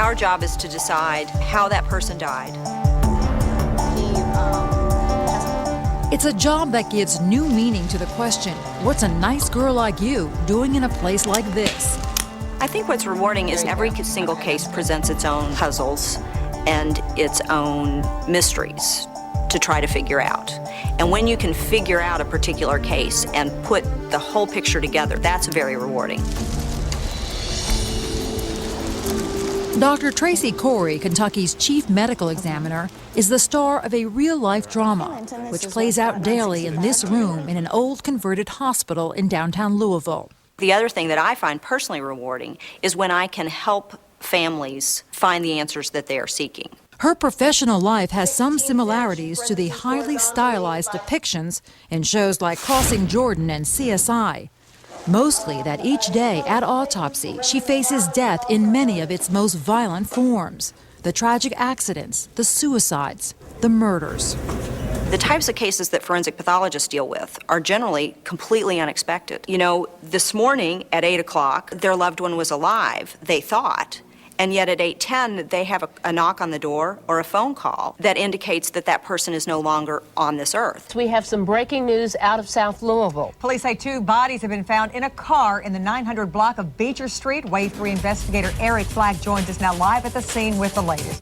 Our job is to decide how that person died. It's a job that gives new meaning to the question, what's a nice girl like you doing in a place like this? I think what's rewarding is every single case presents its own puzzles and its own mysteries to try to figure out. And when you can figure out a particular case and put the whole picture together, that's very rewarding. Dr. Tracy Corey, Kentucky's chief medical examiner, is the star of a real-life drama, which plays out daily in this room in an old converted hospital in downtown Louisville. The other thing that I find personally rewarding is when I can help families find the answers that they are seeking. Her professional life has some similarities to the highly stylized depictions in shows like Crossing Jordan and CSI. Mostly that each day at autopsy, she faces death in many of its most violent forms. The tragic accidents, the suicides, the murders. The types of cases that forensic pathologists deal with are generally completely unexpected. You know, this morning at 8 o'clock, their loved one was alive, they thought, and yet at 8:10, they have a knock on the door or a phone call that indicates that that person is no longer on this earth. We have some breaking news out of South Louisville. Police say 2 bodies have been found in a car in the 900 block of Beecher Street. Wave 3 investigator Eric Flack joins us now live at the scene with the latest.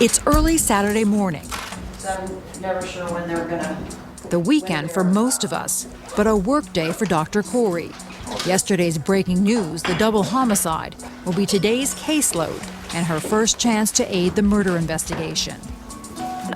It's early Saturday morning. I'm never sure when they're gonna... The weekend for most of us, but a work day for Dr. Corey. Yesterday's breaking news, the double homicide, will be today's caseload and her first chance to aid the murder investigation.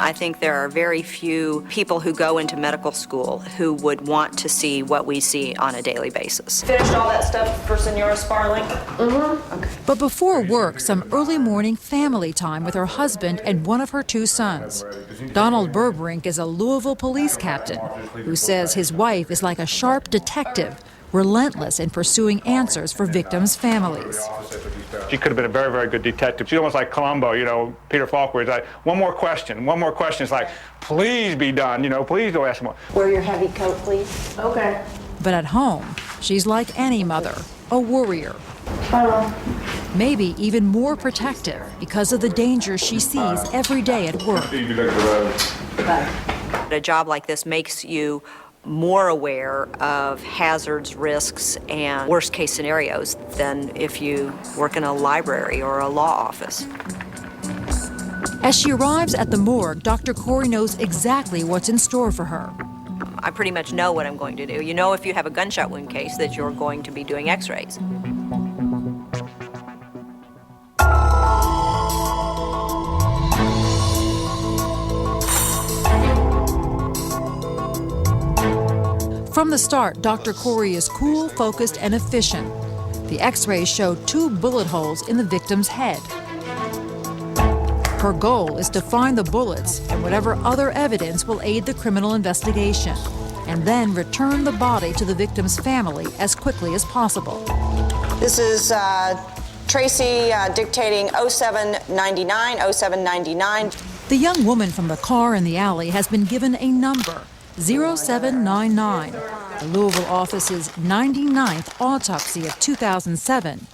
I think there are very few people who go into medical school who would want to see what we see on a daily basis. Finished all that stuff for Senora Sparling? Mm-hmm. Okay. But before work, some early morning family time with her husband and one of her 2 sons. Donald Berbrink is a Louisville police captain who says his wife is like a sharp detective, relentless in pursuing answers for victims' families. She could have been a very, very good detective. She's almost like Columbo, you know, Peter Falk, it's like, one more question. It's like, please be done, you know, please don't ask more. Wear your heavy coat, please. Okay. But at home, she's like any mother, a worrier. Hello. Maybe even more protective because of the dangers she sees every day at work. A job like this makes you more aware of hazards, risks, and worst-case scenarios than if you work in a library or a law office. As she arrives at the morgue, Dr. Corey knows exactly what's in store for her. I pretty much know what I'm going to do. You know, if you have a gunshot wound case, that you're going to be doing x-rays. From the start, Dr. Corey is cool, focused, and efficient. The x-rays show 2 bullet holes in the victim's head. Her goal is to find the bullets and whatever other evidence will aid the criminal investigation, and then return the body to the victim's family as quickly as possible. This is Tracy dictating 0799, 0799. The young woman from the car in the alley has been given a number, 0799, the Louisville office's 99th autopsy of 2007,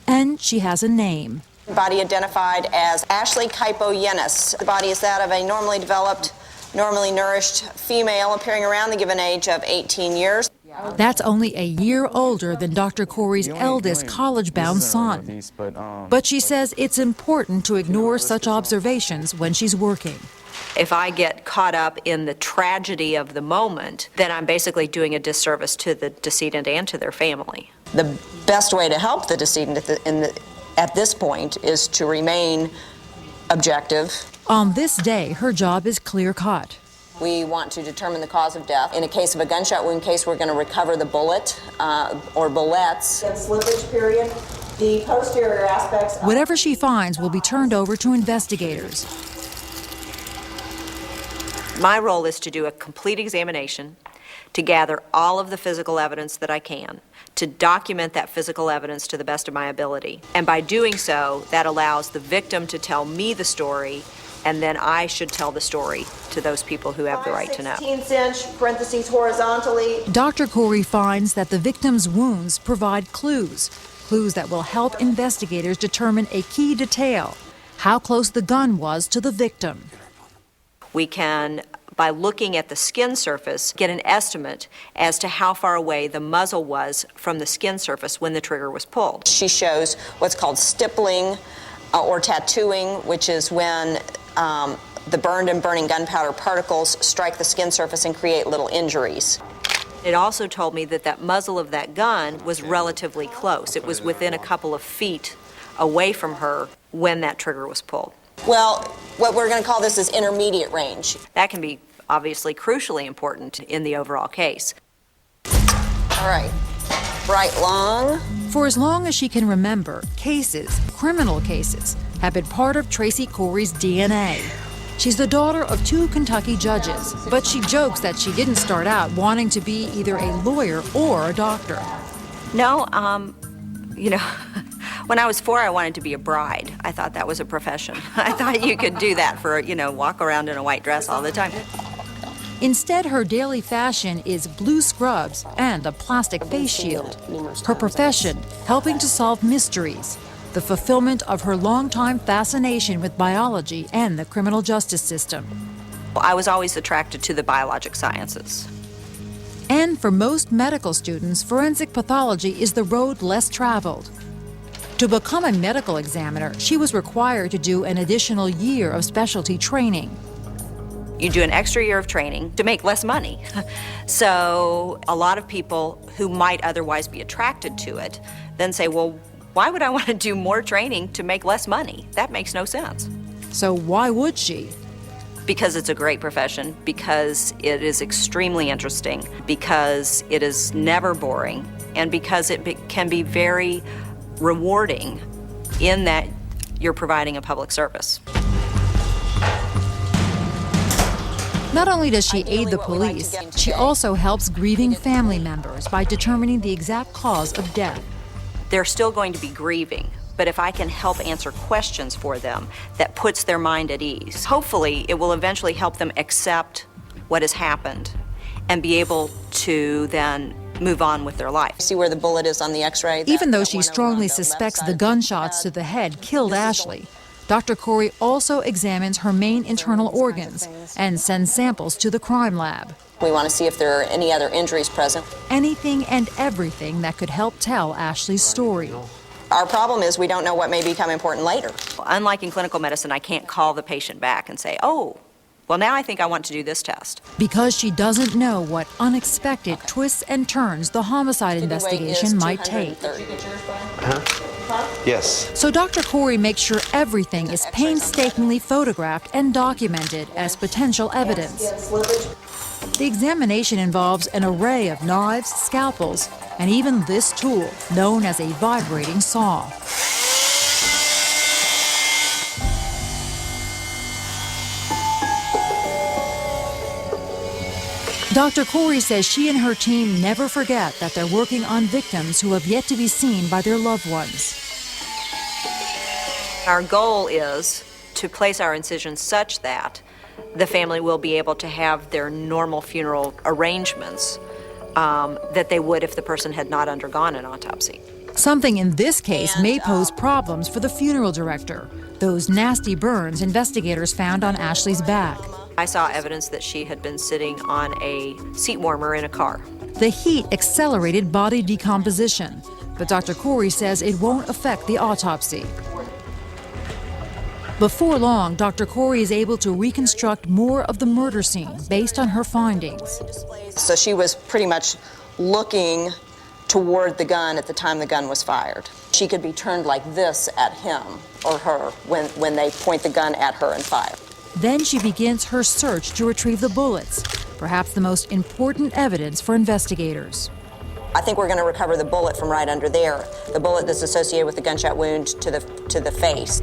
and she has a name. Body identified as Ashley Kaipo-Yenis. The body is that of a normally developed, normally nourished female appearing around the given age of 18 years. That's only a year older than Dr. Corey's eldest college-bound son. But she says it's important to ignore such observations when she's working. If I get caught up in the tragedy of the moment, then I'm basically doing a disservice to the decedent and to their family. The best way to help the decedent at this point is to remain objective. On this day, her job is clear-cut. We want to determine the cause of death. In a case of a gunshot wound case, we're going to recover the bullet or bullets. The slippage period, the posterior aspects. Whatever she finds will be turned over to investigators. My role is to do a complete examination, to gather all of the physical evidence that I can, to document that physical evidence to the best of my ability. And by doing so, that allows the victim to tell me the story and then I should tell the story to those people who have the right to know. 5/16" parentheses horizontally. Dr. Corey finds that the victim's wounds provide clues that will help investigators determine a key detail, how close the gun was to the victim. We can, by looking at the skin surface, get an estimate as to how far away the muzzle was from the skin surface when the trigger was pulled. She shows what's called stippling or tattooing, which is when the burned and burning gunpowder particles strike the skin surface and create little injuries. It also told me that that muzzle of that gun was relatively close. It was within a couple of feet away from her when that trigger was pulled. Well, what we're going to call this is intermediate range. That can be obviously crucially important in the overall case. All right, right long. For as long as she can remember, criminal cases, have been part of Tracy Corey's DNA. She's the daughter of 2 Kentucky judges, but she jokes that she didn't start out wanting to be either a lawyer or a doctor. No, when I was 4, I wanted to be a bride. I thought that was a profession. I thought you could do that for, walk around in a white dress all the time. Instead, her daily fashion is blue scrubs and a plastic face shield. Her profession, helping to solve mysteries, the fulfillment of her longtime fascination with biology and the criminal justice system. I was always attracted to the biologic sciences. And for most medical students, forensic pathology is the road less traveled. To become a medical examiner, she was required to do an additional year of specialty training. You do an extra year of training to make less money. So a lot of people who might otherwise be attracted to it then say, well, why would I want to do more training to make less money? That makes no sense. So why would she? Because it's a great profession, because it is extremely interesting, because it is never boring, and because it can be very rewarding in that you're providing a public service. Not only does she aid the police, she also helps grieving family members by determining the exact cause of death. They're still going to be grieving, but if I can help answer questions for them, that puts their mind at ease. Hopefully, it will eventually help them accept what has happened and be able to then move on with their life. See where the bullet is on the x-ray? Even though she strongly suspects the gunshots to the head killed Ashley, Dr. Corey also examines her main internal organs and sends samples to the crime lab. We want to see if there are any other injuries present. Anything and everything that could help tell Ashley's story. Our problem is we don't know what may become important later. Unlike in clinical medicine, I can't call the patient back and say, oh, well, now I think I want to do this test. Because she doesn't know what unexpected twists and turns the homicide investigation might take. Yes. So Dr. Corey makes sure everything is painstakingly photographed and documented as potential evidence. The examination involves an array of knives, scalpels, and even this tool, known as a vibrating saw. Dr. Corey says she and her team never forget that they're working on victims who have yet to be seen by their loved ones. Our goal is to place our incisions such that the family will be able to have their normal funeral arrangements that they would if the person had not undergone an autopsy. Something in this case may pose problems for the funeral director, those nasty burns investigators found on Ashley's back. I saw evidence that she had been sitting on a seat warmer in a car. The heat accelerated body decomposition, but Dr. Corey says it won't affect the autopsy. Before long, Dr. Corey is able to reconstruct more of the murder scene based on her findings. So she was pretty much looking toward the gun at the time the gun was fired. She could be turned like this at him or her when they point the gun at her and fire. Then she begins her search to retrieve the bullets, perhaps the most important evidence for investigators. I think we're going to recover the bullet from right under there, the bullet that's associated with the gunshot wound to the face.